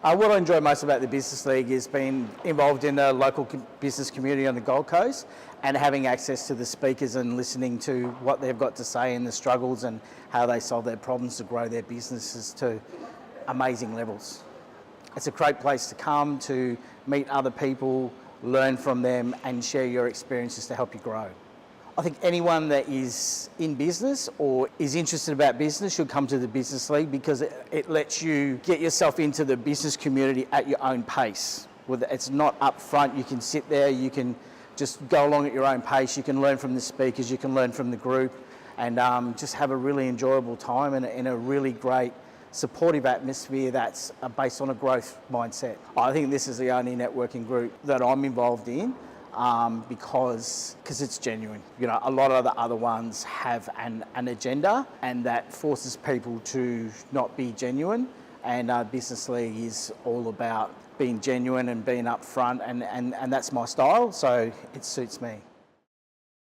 What I enjoy most about the Business League is being involved in the local business community on the Gold Coast and having access to the speakers and listening to what they've got to say and the struggles and how they solve their problems to grow their businesses to amazing levels. It's a great place to come to meet other people, learn from them and share your experiences to help you grow. I think anyone that is in business or is interested about business should come to the Business League because it lets you get yourself into the business community at your own pace. It's not up front, you can sit there, you can just go along at your own pace, you can learn from the speakers, you can learn from the group and just have a really enjoyable time and in a really great supportive atmosphere that's based on a growth mindset. I think this is the only networking group that I'm involved in because it's genuine. You know, a lot of the other ones have an agenda and that forces people to not be genuine, and Business League is all about being genuine and being upfront and that's my style, so it suits me.